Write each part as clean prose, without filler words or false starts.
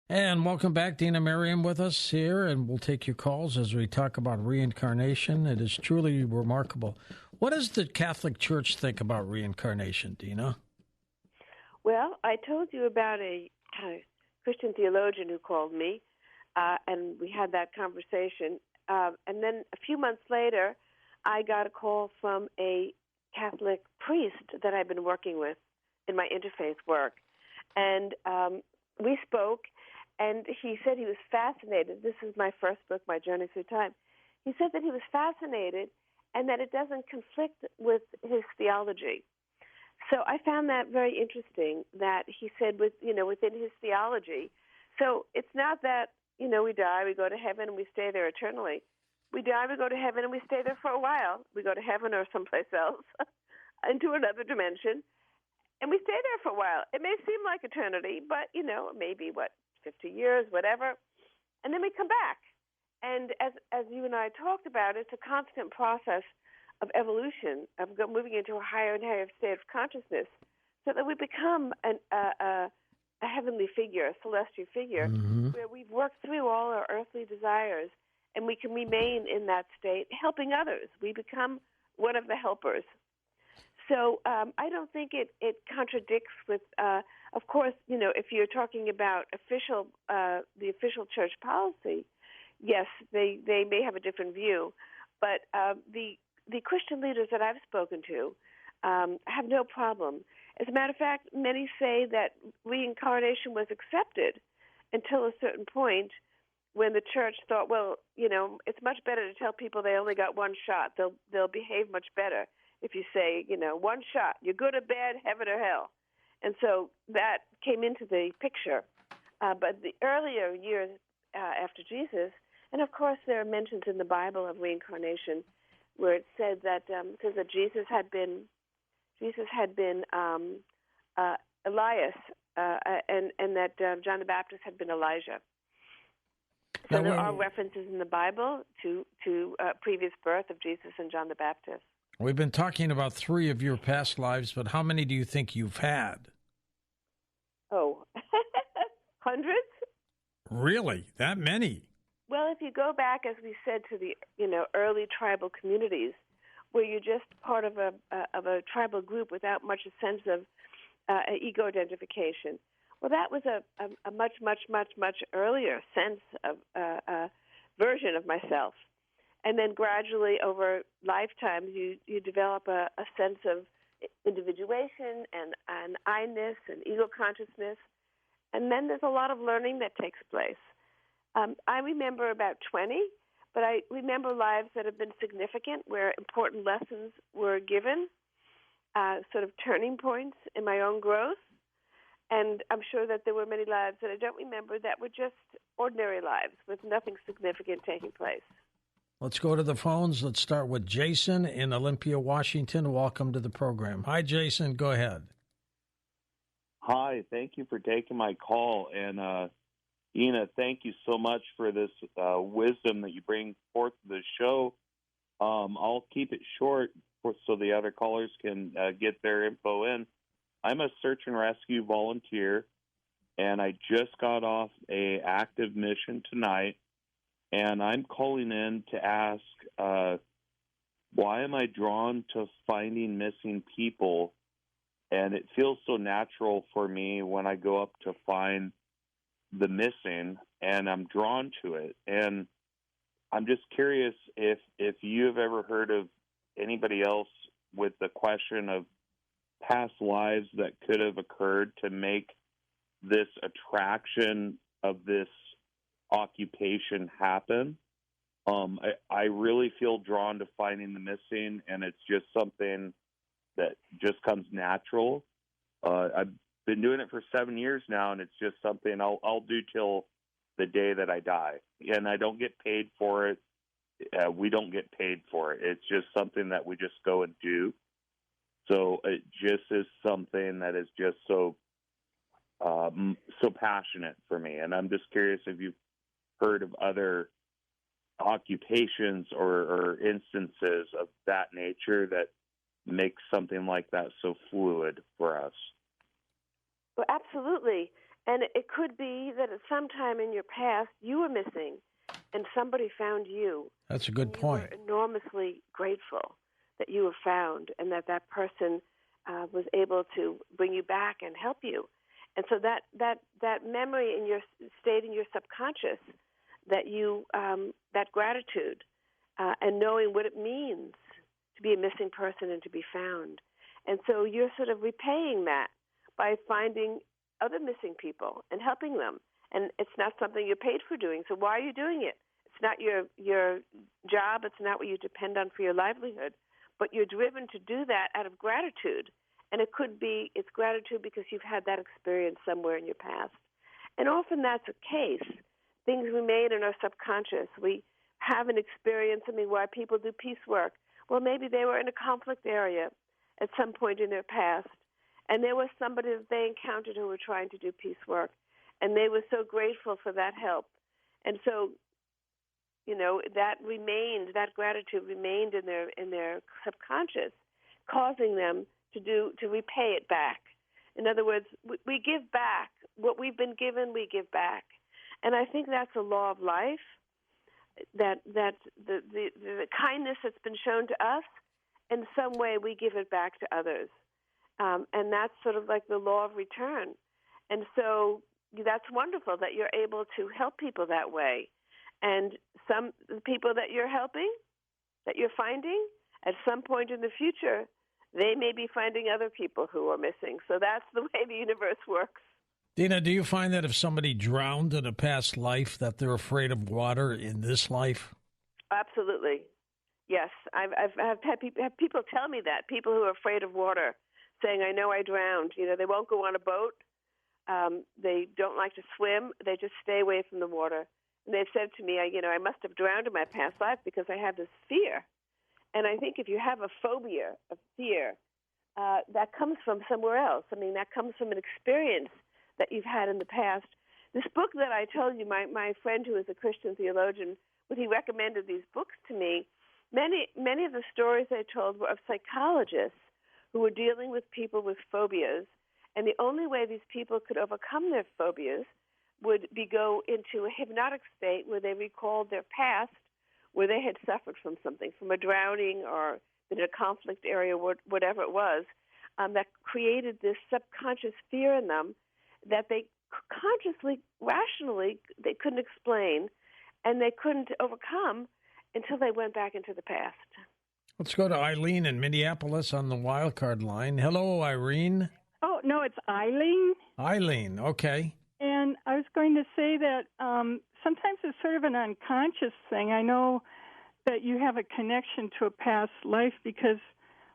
And welcome back, Dena Merriam with us here, and we'll take your calls as we talk about reincarnation. It is truly remarkable. What does the Catholic Church think about reincarnation, Dena? Well, I told you about a Christian theologian who called me, and we had that conversation. And then a few months later, I got a call from a Catholic priest that I've been working with in my interfaith work. And we spoke, and he said he was fascinated. This is my first book, My Journey Through Time. He said that he was fascinated and that it doesn't conflict with his theology. So I found that very interesting that he said within his theology. So it's not that, we die, we go to heaven, and we stay there eternally. We die, we go to heaven, and we stay there for a while. We go to heaven or someplace else into another dimension, and we stay there for a while. It may seem like eternity, but, maybe, 50 years, whatever, and then we come back. And as you and I talked about, it's a constant process of evolution, of moving into a higher and higher state of consciousness, so that we become a heavenly figure, a celestial figure, where we've worked through all our earthly desires, and we can remain in that state, helping others. We become one of the helpers. So I don't think it contradicts with, of course, if you're talking about the official church policy, yes, they may have a different view, but the Christian leaders that I've spoken to have no problem. As a matter of fact, many say that reincarnation was accepted until a certain point when the church thought, well, it's much better to tell people they only got one shot. They'll behave much better if you say, one shot, you're good or bad, heaven or hell. And so that came into the picture. But the earlier years after Jesus, and of course there are mentions in the Bible of reincarnation where it says that Jesus had been Elias, and that John the Baptist had been Elijah. So there are references in the Bible to previous birth of Jesus and John the Baptist. We've been talking about 3 of your past lives, but how many do you think you've had? Oh, hundreds? Really? That many? Well, if you go back, as we said, to the early tribal communities, where you're just part of a tribal group without much a sense of ego identification. Well, that was a much, much, much, much earlier sense of version of myself. And then gradually over lifetimes, you develop a sense of individuation and I-ness and ego consciousness. And then there's a lot of learning that takes place. I remember about 20, but I remember lives that have been significant where important lessons were given, sort of turning points in my own growth. And I'm sure that there were many lives that I don't remember that were just ordinary lives with nothing significant taking place. Let's go to the phones. Let's start with Jason in Olympia, Washington. Welcome to the program. Hi, Jason. Go ahead. Hi. Thank you for taking my call. And, Dena, thank you so much for this wisdom that you bring forth to the show. I'll keep it short so the other callers can get their info in. I'm a search and rescue volunteer, and I just got off a active mission tonight. And I'm calling in to ask, why am I drawn to finding missing people? And it feels so natural for me when I go up to find the missing, and I'm drawn to it. And I'm just curious if you have ever heard of anybody else with the question of past lives that could have occurred to make this attraction of this occupation happen. I really feel drawn to finding the missing, and it's just something that just comes natural. I've been doing it for 7 years now, and it's just something I'll do till the day that I die. And I don't get paid for it. We don't get paid for it. It's just something that we just go and do. So it just is something that is just so passionate for me. And I'm just curious if you've heard of other occupations or instances of that nature that makes something like that so fluid for us. Well, absolutely. And it could be that at some time in your past you were missing and somebody found you. That's a good point. You were enormously grateful that you were found and that person was able to bring you back and help you. And so that memory in your state in your subconscious, that you that gratitude and knowing what it means to be a missing person and to be found. And so you're sort of repaying that by finding other missing people and helping them. And it's not something you're paid for doing. So why are you doing it? It's not your job. It's not what you depend on for your livelihood. But you're driven to do that out of gratitude. And it could be it's gratitude because you've had that experience somewhere in your past. And often that's a case. Things remain in our subconscious. We have an experience. I mean, why people do peace work. Well, maybe they were in a conflict area at some point in their past, and there was somebody that they encountered who were trying to do peace work, and they were so grateful for that help. And so, that gratitude remained in their subconscious, causing them to repay it back. In other words, we give back. What we've been given, we give back. And I think that's a law of life, that the kindness that's been shown to us, in some way we give it back to others. And that's sort of like the law of return. And so that's wonderful that you're able to help people that way. And some people that you're helping, that you're finding, at some point in the future, they may be finding other people who are missing. So that's the way the universe works. Dena, do you find that if somebody drowned in a past life that they're afraid of water in this life? Absolutely. Yes. I've had people tell me that, people who are afraid of water, saying, I know I drowned. They won't go on a boat. They don't like to swim. They just stay away from the water. And they've said to me, I must have drowned in my past life because I have this fear. And I think if you have a phobia, a fear, that comes from somewhere else. I mean, that comes from an experience that you've had in the past. This book that I told you, my friend who is a Christian theologian, when he recommended these books to me, many of the stories I told were of psychologists who were dealing with people with phobias. And the only way these people could overcome their phobias would be go into a hypnotic state where they recalled their past, where they had suffered from something, from a drowning or in a conflict area, whatever it was, that created this subconscious fear in them that they consciously, rationally, they couldn't explain, and they couldn't overcome until they went back into the past. Let's go to Eileen in Minneapolis on the wildcard line. Hello, Irene. Oh, no, it's Eileen. Eileen, okay. And I was going to say that sometimes it's sort of an unconscious thing. I know that you have a connection to a past life because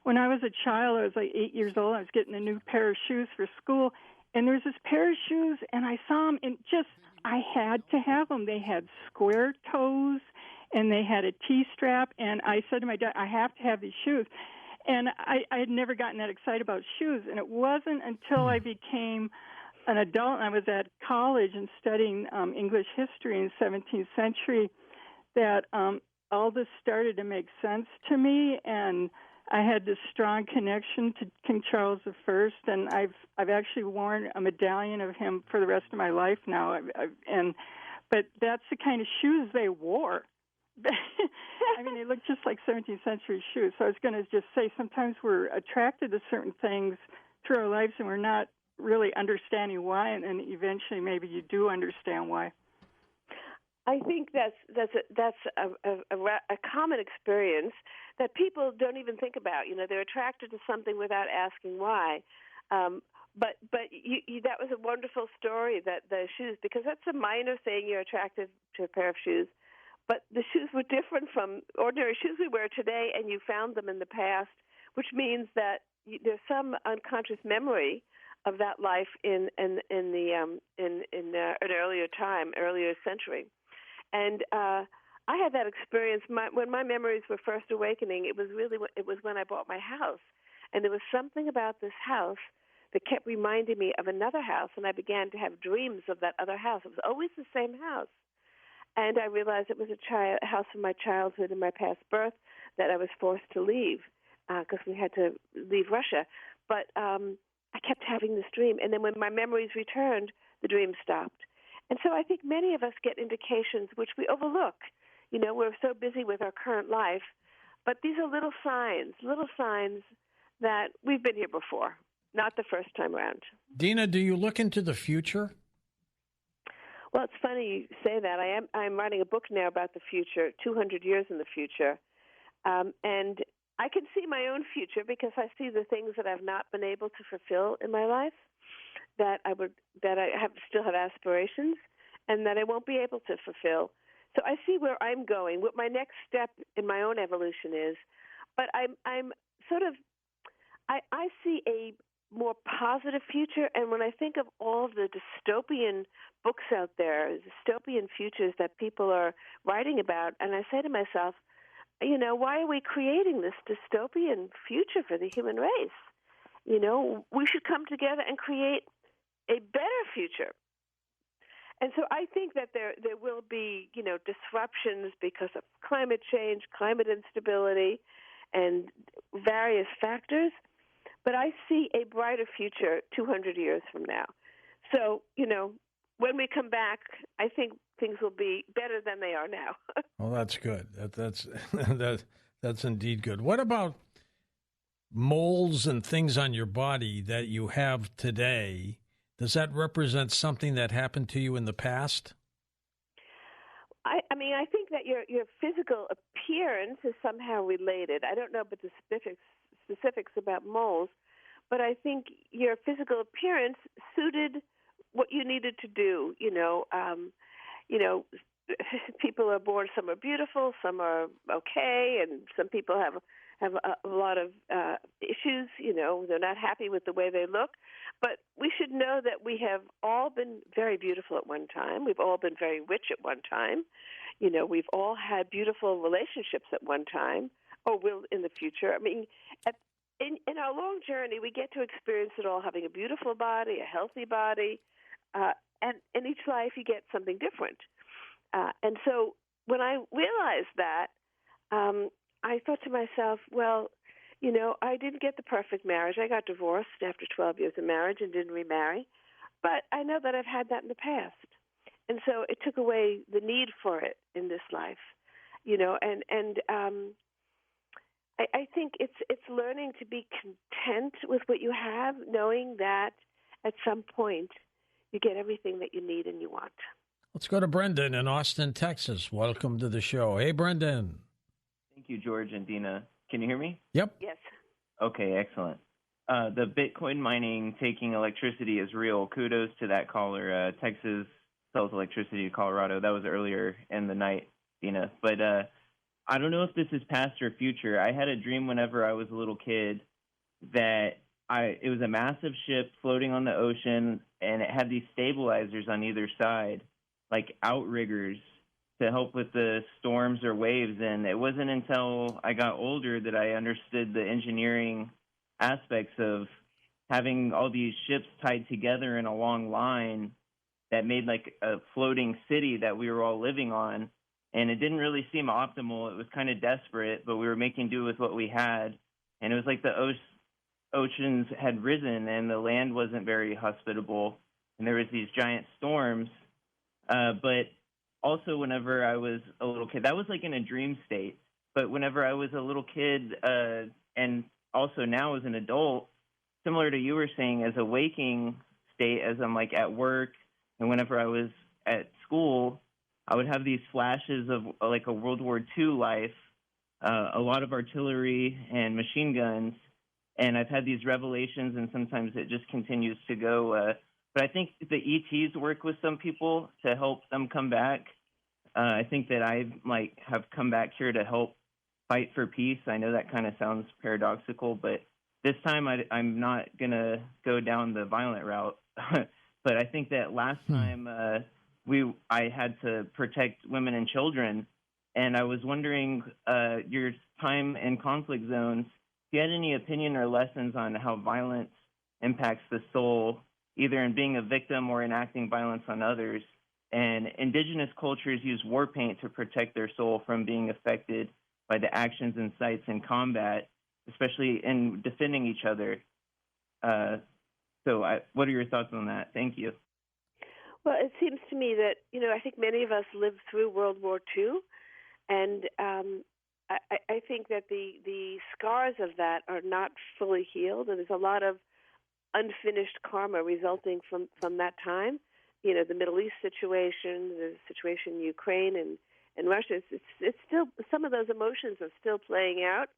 when I was a child, I was like 8 years old, I was getting a new pair of shoes for school, and there was this pair of shoes, and I saw them, and I had to have them. They had square toes, and they had a T-strap, and I said to my dad, I have to have these shoes. And I had never gotten that excited about shoes, and it wasn't until I became an adult and I was at college and studying English history in the 17th century that all this started to make sense to me, and I had this strong connection to King Charles I, and I've actually worn a medallion of him for the rest of my life now. But that's the kind of shoes they wore. I mean, they look just like 17th century shoes. So I was going to just say sometimes we're attracted to certain things through our lives and we're not really understanding why, and then eventually maybe you do understand why. I think that's a common experience that people don't even think about. They're attracted to something without asking why. But that was a wonderful story, that the shoes, because that's a minor thing. You're attracted to a pair of shoes. But the shoes were different from ordinary shoes we wear today, and you found them in the past, which means that there's some unconscious memory of that life in an earlier time, earlier century. And I had that experience when my memories were first awakening. It was when I bought my house, and there was something about this house that kept reminding me of another house, and I began to have dreams of that other house. It was always the same house. And I realized it was a house of my childhood and my past birth that I was forced to leave because we had to leave Russia. But I kept having this dream. And then when my memories returned, the dream stopped. And so I think many of us get indications which we overlook. We're so busy with our current life, but these are little signs that we've been here before, not the first time around. Dena, do you look into the future? Well, it's funny you say that. I'm writing a book now about the future, 200 years in the future. And I can see my own future because I see the things that I've not been able to fulfill in my life, that I still have aspirations, and that I won't be able to fulfill. So I see where I'm going, what my next step in my own evolution is. But I'm sort of, I see a more positive future. And when I think of all the dystopian books out there, dystopian futures that people are writing about, and I say to myself, why are we creating this dystopian future for the human race? We should come together and create a better future. And so I think that there will be, disruptions because of climate change, climate instability, and various factors. But I see a brighter future 200 years from now. So, when we come back, I think things will be better than they are now. Well, that's good. That's indeed good. What about moles and things on your body that you have today? Does that represent something that happened to you in the past? I think that your physical appearance is somehow related. I don't know about the specifics about moles, but I think your physical appearance suited what you needed to do. People are born, some are beautiful, some are okay, and some people have a lot of issues. They're not happy with the way they look. But we should know that we have all been very beautiful at one time. We've all been very rich at one time. We've all had beautiful relationships at one time, or will in the future. In our long journey, we get to experience it all, having a beautiful body, a healthy body, and in each life you get something different. And so when I realized that, I thought to myself, well, I didn't get the perfect marriage. I got divorced after 12 years of marriage and didn't remarry. But I know that I've had that in the past. And so it took away the need for it in this life, I think it's learning to be content with what you have, knowing that at some point you get everything that you need and you want. Let's go to Brendan in Austin, Texas. Welcome to the show. Hey, Brendan. Thank you, George and Dena. Can you hear me? Yep. Yes. Okay, excellent. The Bitcoin mining taking electricity is real. Kudos to that caller. Texas sells electricity to Colorado. That was earlier in the night, Dena. But I don't know if this is past or future. I had a dream whenever I was a little kid that it was a massive ship floating on the ocean, and it had these stabilizers on either side, like outriggers, to help with the storms or waves. And it wasn't until I got older that I understood the engineering aspects of having all these ships tied together in a long line that made like a floating city that we were all living on. And it didn't really seem optimal. It was kind of desperate, but we were making do with what we had. And it was like the oceans had risen and the land wasn't very hospitable. And there was these giant storms. But also, whenever I was a little kid, that was like in a dream state. But whenever I was a little kid, and also now as an adult, similar to you were saying, as a waking state, as I'm like at work, and whenever I was at school, I would have these flashes of like a World War II life, a lot of artillery and machine guns, and I've had these revelations, and sometimes it just continues to go. But I think the ETs work with some people to help them come back. I think that I have come back here to help fight for peace. I know that kind of sounds paradoxical, but this time I'm not going to go down the violent route. But I think that last time I had to protect women and children, and I was wondering your time in conflict zones, if you had any opinion or lessons on how violence impacts the soul, either in being a victim or enacting violence on others. And indigenous cultures use war paint to protect their soul from being affected by the actions and sights in combat, especially in defending each other. So what are your thoughts on that? Thank you. Well, it seems to me that, I think many of us lived through World War II, and I think that the scars of that are not fully healed, and there's a lot of unfinished karma resulting from that time. The Middle East situation, the situation in Ukraine and Russia, it's still, some of those emotions are still playing out.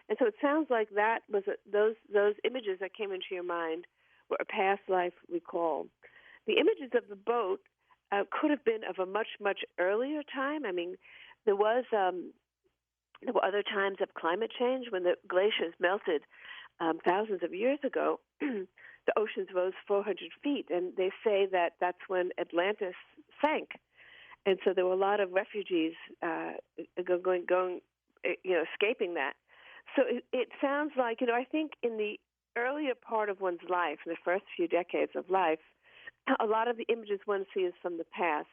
And so it sounds like that was those images that came into your mind were a past life recall. The images of the boat could have been of a much, much earlier time. I mean, there were other times of climate change when the glaciers melted thousands of years ago. The oceans rose 400 feet, and they say that that's when Atlantis sank. And so there were a lot of refugees going, escaping that. So it sounds like, I think in the earlier part of one's life, in the first few decades of life, a lot of the images one sees from the past.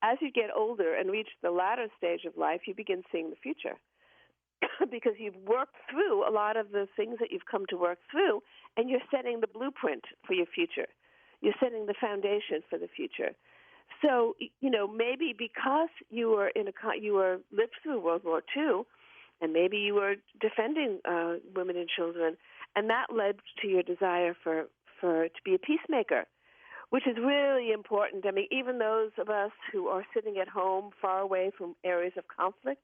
As you get older and reach the latter stage of life, you begin seeing the future because you've worked through a lot of the things that you've come to work through, and you're setting the blueprint for your future. You're setting the foundation for the future. So, maybe because you lived through World War II, and maybe you were defending women and children, and that led to your desire to be a peacemaker, which is really important. I mean, even those of us who are sitting at home far away from areas of conflict,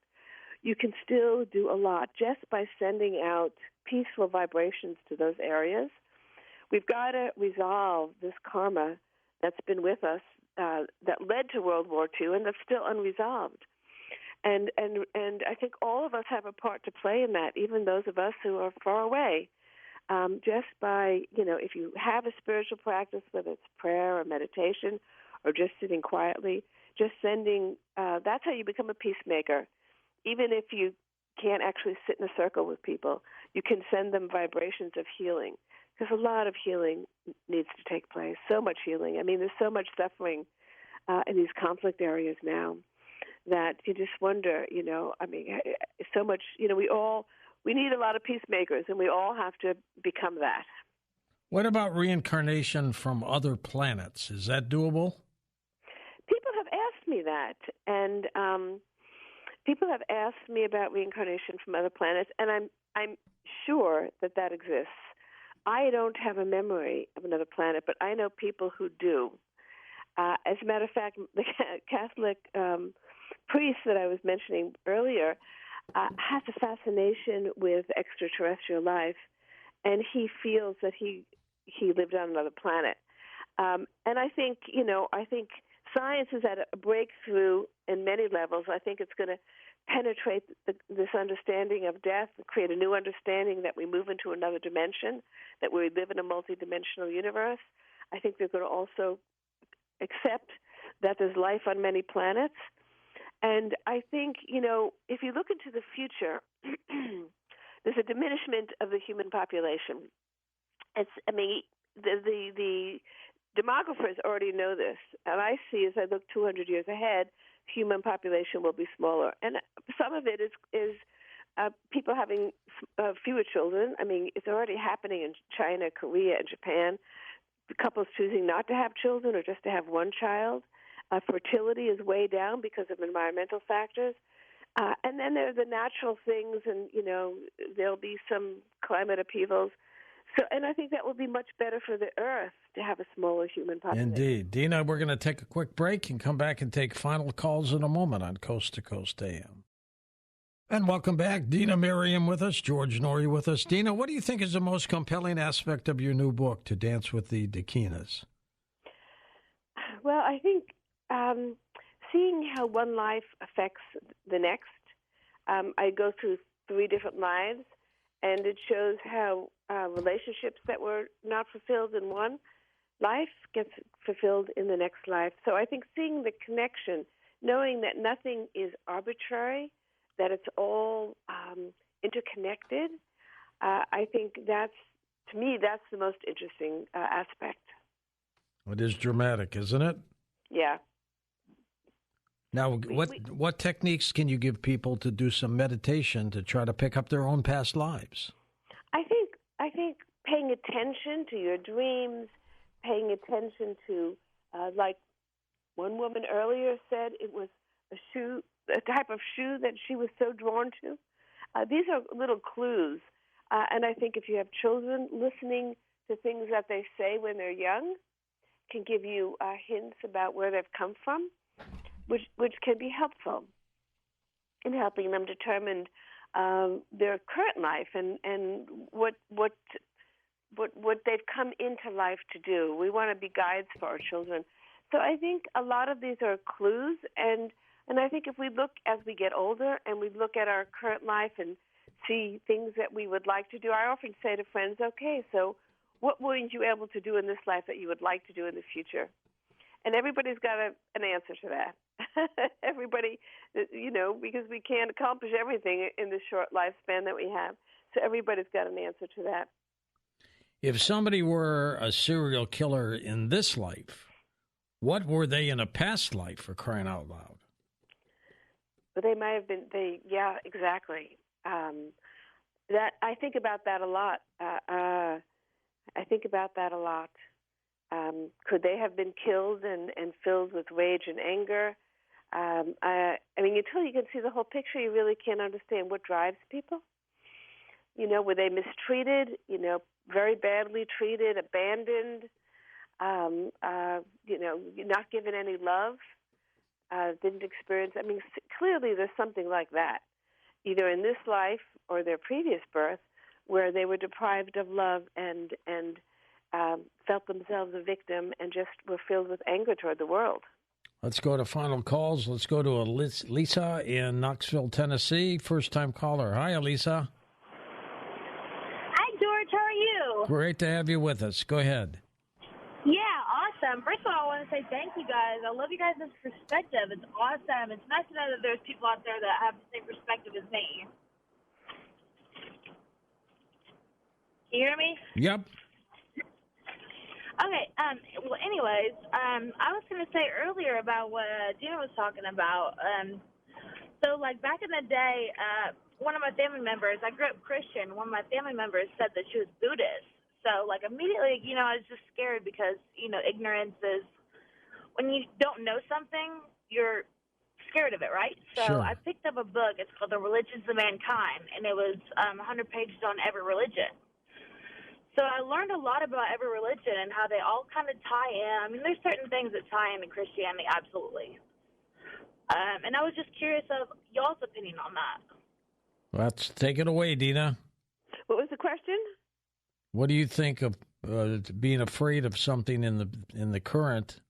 you can still do a lot just by sending out peaceful vibrations to those areas. We've got to resolve this karma that's been with us that led to World War II and that's still unresolved. And I think all of us have a part to play in that, even those of us who are far away. Just by, if you have a spiritual practice, whether it's prayer or meditation or just sitting quietly, just sending, that's how you become a peacemaker. Even if you can't actually sit in a circle with people, you can send them vibrations of healing, because a lot of healing needs to take place, so much healing. I mean, there's so much suffering in these conflict areas now that you just wonder, so much, we need a lot of peacemakers, and we all have to become that. What about reincarnation from other planets? Is that doable? People have asked me that, and people have asked me about reincarnation from other planets, and I'm sure that exists. I don't have a memory of another planet, but I know people who do. As a matter of fact, the Catholic priest that I was mentioning earlier has a fascination with extraterrestrial life, and he feels that he lived on another planet. And I think, science is at a breakthrough in many levels. I think it's going to penetrate this understanding of death, create a new understanding that we move into another dimension, that we live in a multidimensional universe. I think they're going to also accept that there's life on many planets. And I think, if you look into the future, there's a diminishment of the human population. The demographers already know this, and I see as I look 200 years ahead, human population will be smaller. And some of it is people having fewer children. I mean, it's already happening in China, Korea, and Japan. The couples choosing not to have children or just to have one child. Fertility is way down because of environmental factors. And then there are the natural things, and, there'll be some climate upheavals. And I think that will be much better for the Earth to have a smaller human population. Indeed. Dena, we're going to take a quick break and come back and take final calls in a moment on Coast to Coast AM. And welcome back. Dena Merriam with us, George Norrie with us. Dena, what do you think is the most compelling aspect of your new book, To Dance with the Dakinas? Well, I think seeing how one life affects the next. I go through 3 different lives, and it shows how relationships that were not fulfilled in one life gets fulfilled in the next life. So I think seeing the connection, knowing that nothing is arbitrary, that it's all interconnected, I think to me, that's the most interesting aspect. It is dramatic, isn't it? Yeah. Now, what techniques can you give people to do some meditation to try to pick up their own past lives? I think paying attention to your dreams, paying attention to, like One woman earlier said it was a type of shoe that she was so drawn to. These are little clues. And I think if you have children, listening to things that they say when they're young can give you hints about where they've come from, which can be helpful in helping them determine their current life and what they've come into life to do. We want to be guides for our children. So I think a lot of these are clues, and I think if we look as we get older and we look at our current life and see things that we would like to do, I often say to friends, okay, so what weren't you able to do in this life that you would like to do in the future? And everybody's got an answer to that. Everybody, because we can't accomplish everything in the short lifespan that we have. So everybody's got an answer to that. If somebody were a serial killer in this life, what were they in a past life, for crying out loud? But they might have been, yeah, exactly. That I think about that a lot. Could they have been killed and filled with rage and anger? I mean, until you can see the whole picture, you really can't understand what drives people. Were they mistreated? Very badly treated, abandoned? Not given any love? Didn't experience. I mean, clearly there's something like that, either in this life or their previous birth, where they were deprived of love and felt themselves a victim and just were filled with anger toward the world. Let's go to final calls. Let's go to Lisa in Knoxville, Tennessee. First-time caller. Hi, Elisa. Hi, George. How are you? Great to have you with us. Go ahead. Yeah, awesome. First of all, I want to say thank you guys. I love you guys' perspective. It's awesome. It's nice to know that there's people out there that have the same perspective as me. Can you hear me? Yep. Okay. Well, anyways, I was going to say earlier about what Dena was talking about. So, like, back in the day, one of my family members, I grew up Christian, one of my family members said that she was Buddhist. So, like, immediately, I was just scared because, ignorance is, when you don't know something, you're scared of it, right? So Sure. I picked up a book. It's called The Religions of Mankind, and it was 100 pages on every religion. So I learned a lot about every religion and how they all kind of tie in. I mean, there's certain things that tie into Christianity, absolutely. And I was just curious of y'all's opinion on that. Let's take it away, Dena. What was the question? What do you think of being afraid of something in the current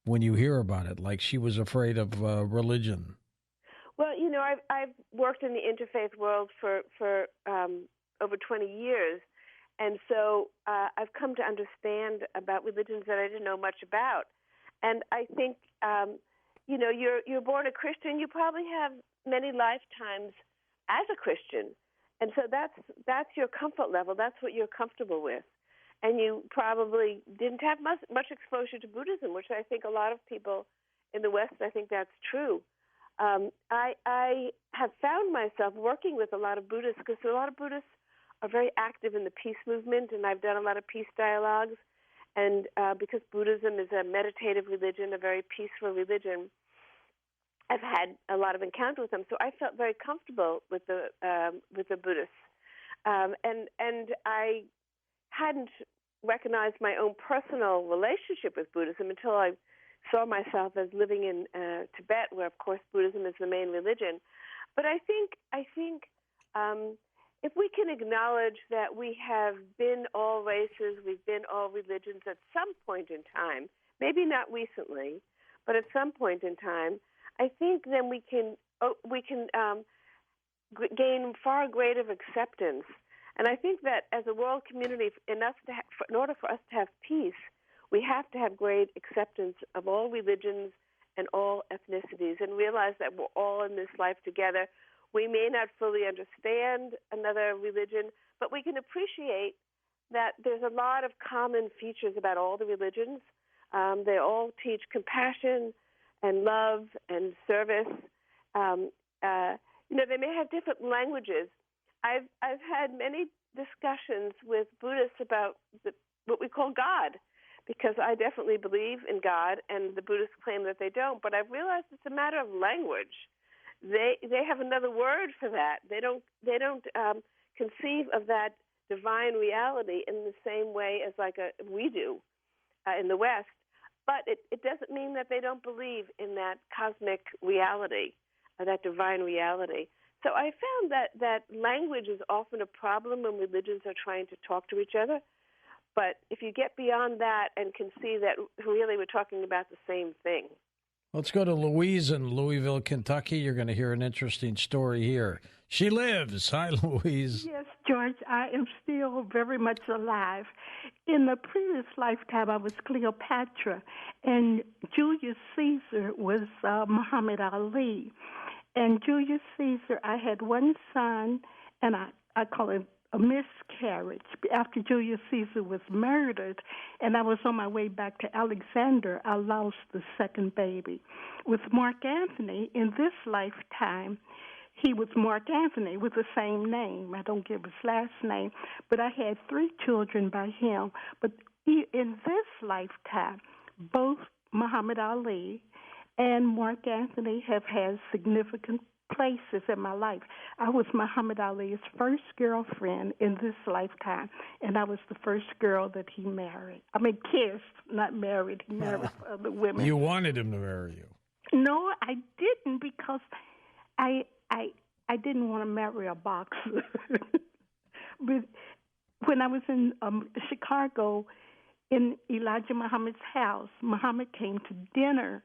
when you hear about it? Like she was afraid of religion. Well, I've worked in the interfaith world for over 20 years. And so I've come to understand about religions that I didn't know much about. And I think, you're born a Christian, you probably have many lifetimes as a Christian. And so that's your comfort level. That's what you're comfortable with. And you probably didn't have much exposure to Buddhism, which I think a lot of people in the West, I think that's true. I have found myself working with a lot of Buddhists because a lot of Buddhists are very active in the peace movement, and I've done a lot of peace dialogues. And because Buddhism is a meditative religion, a very peaceful religion, I've had a lot of encounter with them. So I felt very comfortable with the Buddhists, and I hadn't recognized my own personal relationship with Buddhism until I saw myself as living in Tibet, where of course Buddhism is the main religion. But I think. If we can acknowledge that we have been all races, we've been all religions at some point in time, maybe not recently, but at some point in time, I think then we can gain far greater acceptance. And I think that as a world community, in order for us to have peace, we have to have great acceptance of all religions and all ethnicities and realize that we're all in this life together. We may not fully understand another religion, but we can appreciate that there's a lot of common features about all the religions. They all teach compassion and love and service. They may have different languages. I've had many discussions with Buddhists about what we call God, because I definitely believe in God, and the Buddhists claim that they don't. But I've realized it's a matter of language. They have another word for that. They don't conceive of that divine reality in the same way as we do in the West. But it doesn't mean that they don't believe in that cosmic reality, that divine reality. So I found that language is often a problem when religions are trying to talk to each other. But if you get beyond that and can see that really we're talking about the same thing. Let's go to Louise in Louisville, Kentucky. You're going to hear an interesting story here. She lives. Hi, Louise. Yes, George, I am still very much alive. In the previous lifetime, I was Cleopatra, and Julius Caesar was Muhammad Ali. And Julius Caesar, I had one son, and I call it a miscarriage after Julius Caesar was murdered, and I was on my way back to Alexander. I lost the second baby. With Mark Antony, in this lifetime, he was Mark Antony with the same name. I don't give his last name, but I had 3 children by him. But in this lifetime, both Muhammad Ali and Mark Antony have had significant places in my life. I was Muhammad Ali's first girlfriend in this lifetime, and I was the first girl that he married. I mean, kissed, not married. He married other women. You wanted him to marry you. No, I didn't, because I didn't want to marry a boxer. But when I was in Chicago, in Elijah Muhammad's house, Muhammad came to dinner.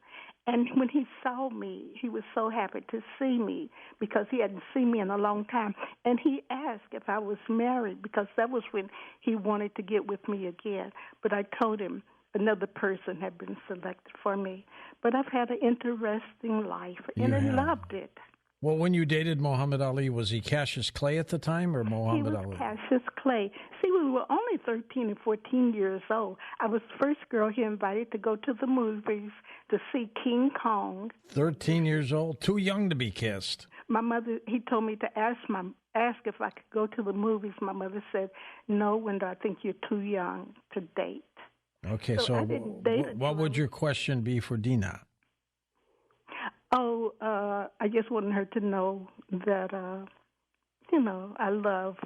And when he saw me, he was so happy to see me because he hadn't seen me in a long time. And he asked if I was married because that was when he wanted to get with me again. But I told him another person had been selected for me. But I've had an interesting life, and I loved it. Well, when you dated Muhammad Ali, was he Cassius Clay at the time or Muhammad Ali? He was Cassius Clay. See, we were only 13 and 14 years old. I was the first girl he invited to go to the movies to see King Kong. 13 years old? Too young to be kissed. My mother, he told me to ask if I could go to the movies. My mother said, no, Wendell, I think you're too young to date. Okay, so what would your question be for Dena? Oh, I just wanted her to know that, I love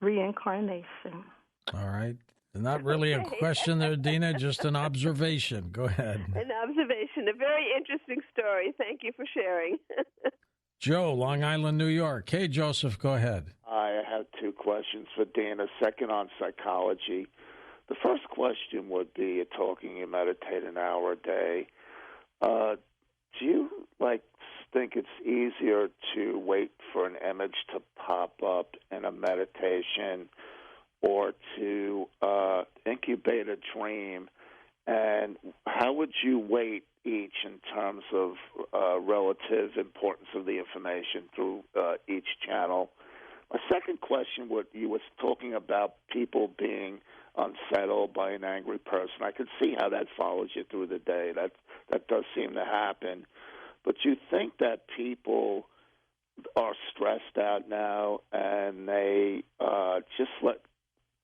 reincarnation. All right. Not really a question there, Dena, just an observation. Go ahead. An observation, a very interesting story. Thank you for sharing. Joe, Long Island, New York. Hey, Joseph, go ahead. I have 2 questions for Dena. Second on psychology. The first question would be, you're talking you meditate an hour a day. Do you think it's easier to wait for an image to pop up in a meditation or to incubate a dream? And how would you weight each in terms of relative importance of the information through each channel? My second question, you was talking about people being unsettled by an angry person. I could see how that follows you through the day. That does seem to happen. But you think that people are stressed out now and they just let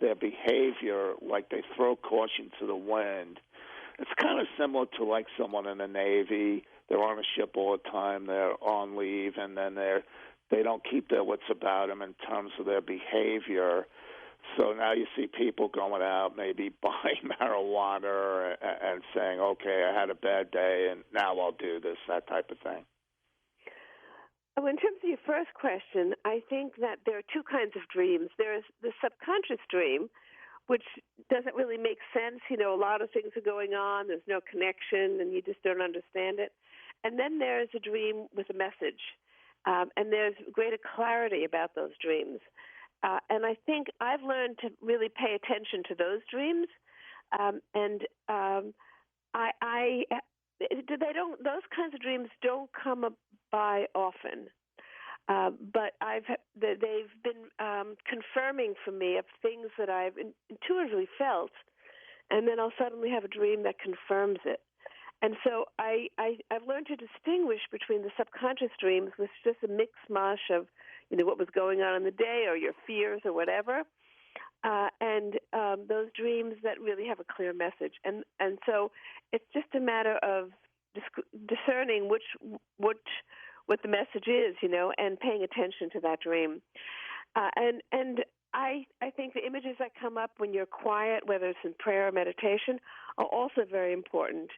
their behavior, like they throw caution to the wind. It's kind of similar to like someone in the Navy. They're on a ship all the time. They're on leave, and then they don't keep their wits about them in terms of their behavior. So now you see people going out, maybe buying marijuana and saying, okay, I had a bad day, and now I'll do this, that type of thing. Well, in terms of your first question, I think that there are 2 kinds of dreams. There's the subconscious dream, which doesn't really make sense. A lot of things are going on. There's no connection, and you just don't understand it. And then there's a dream with a message, and there's greater clarity about those dreams. And I think I've learned to really pay attention to those dreams, those kinds of dreams don't come by often, but they've been confirming for me of things that I've intuitively felt, and then I'll suddenly have a dream that confirms it. And so I've learned to distinguish between the subconscious dreams, which is just a mix-mash of what was going on in the day or your fears or whatever, and those dreams that really have a clear message. And so it's just a matter of discerning what the message is, and paying attention to that dream. And I think the images that come up when you're quiet, whether it's in prayer or meditation, are also very important.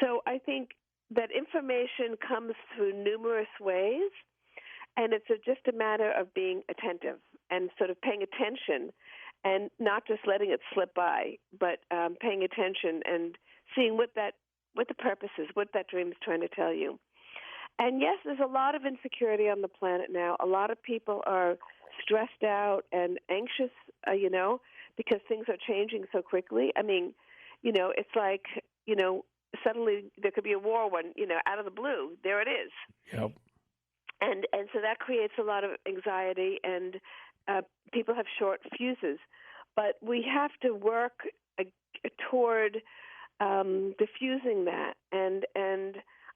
So I think that information comes through numerous ways, and it's just a matter of being attentive and sort of paying attention and not just letting it slip by, but paying attention and seeing what the purpose is, what that dream is trying to tell you. And yes, there's a lot of insecurity on the planet now. A lot of people are stressed out and anxious, because things are changing so quickly. I mean, it's like, suddenly there could be a war when, out of the blue, there it is. Yep. And so that creates a lot of anxiety, and people have short fuses. But we have to work toward diffusing that. And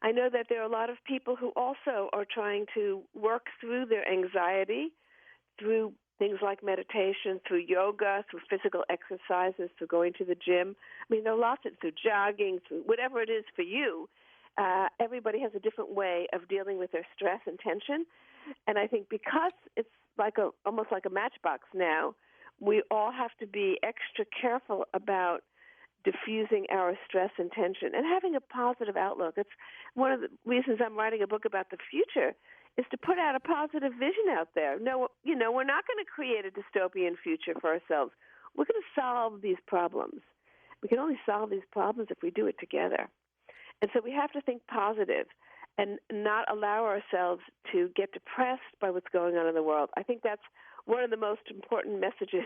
I know that there are a lot of people who also are trying to work through their anxiety through things like meditation, through yoga, through physical exercises, through going to the gym. I mean, there are lots through jogging, through whatever it is for you. Everybody has a different way of dealing with their stress and tension. And I think because it's almost like a matchbox now, we all have to be extra careful about diffusing our stress and tension and having a positive outlook. It's one of the reasons I'm writing a book about the future, is to put out a positive vision out there. No, we're not going to create a dystopian future for ourselves. We're going to solve these problems. We can only solve these problems if we do it together. And so we have to think positive and not allow ourselves to get depressed by what's going on in the world. I think that's one of the most important messages,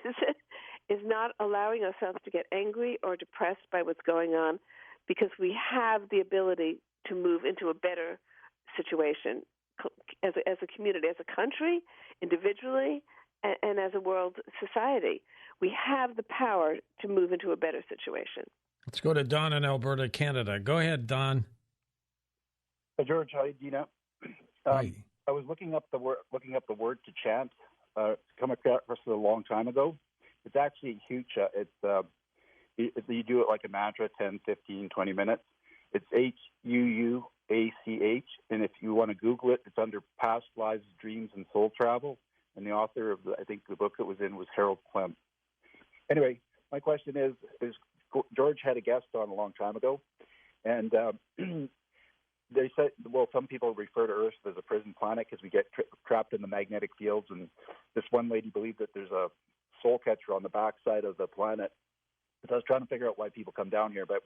is not allowing ourselves to get angry or depressed by what's going on, because we have the ability to move into a better situation as a community, as a country, individually, and as a world society. We have the power to move into a better situation. Let's go to Don in Alberta, Canada. Go ahead, Don. Hi, George. Hi, Dena. Hi. I was looking up the word to chant. Come across it a long time ago. It's actually huge. You do it like a mantra, 10, 15, 20 minutes. It's HUUACH, and if you want to Google it, it's under Past Lives, Dreams, and Soul Travel. And the author of the book it was in was Harold Clem. Anyway, my question is George had a guest on a long time ago, and they said, some people refer to Earth as a prison planet because we get trapped in the magnetic fields, and this one lady believed that there's a soul catcher on the backside of the planet. But I was trying to figure out why people come down here, but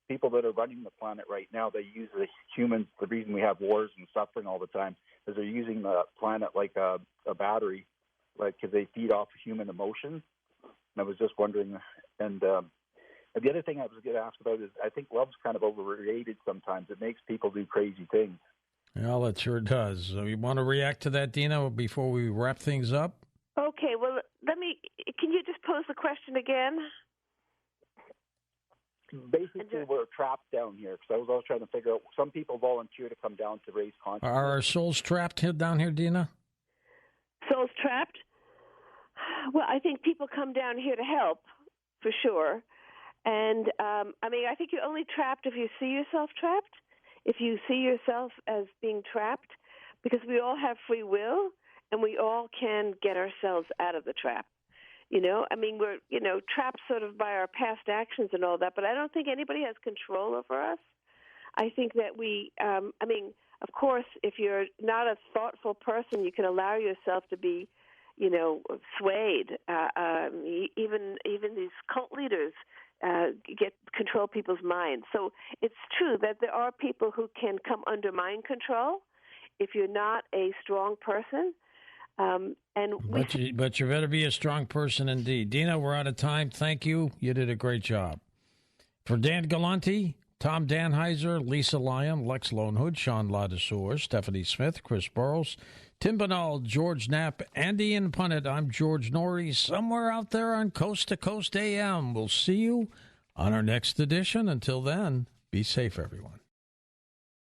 people that are running the planet right now, they use the humans. The reason we have wars and suffering all the time is they're using the planet like a battery, because they feed off human emotions. And I was just wondering, and the other thing I was going to ask about is I think love's kind of overrated sometimes. It makes people do crazy things. Well, it sure does. So you want to react to that, Dena, before we wrap things up? Okay, well, can you just pose the question again? Basically, we're trapped down here, because I was always trying to figure out, some people volunteer to come down to raise consciousness. Are our souls trapped down here, Dena? Souls trapped? Well, I think people come down here to help, for sure. And, I think you're only trapped if you see yourself trapped, if you see yourself as being trapped, because we all have free will, and we all can get ourselves out of the trap. We're, trapped sort of by our past actions and all that, but I don't think anybody has control over us. I think that of course, if you're not a thoughtful person, you can allow yourself to be, swayed. Even these cult leaders control people's minds. So it's true that there are people who can come under mind control if you're not a strong person. But you better be a strong person indeed. Dena, we're out of time. Thank you. You did a great job. For Dan Galante, Tom Danheiser, Lisa Lyon, Lex Lonehood, Sean Ladouceur, Stephanie Smith, Chris Burrows, Tim Banal, George Knapp, and Ian Punnett, I'm George Norrie, somewhere out there on Coast to Coast AM. We'll see you on our next edition. Until then, be safe, everyone.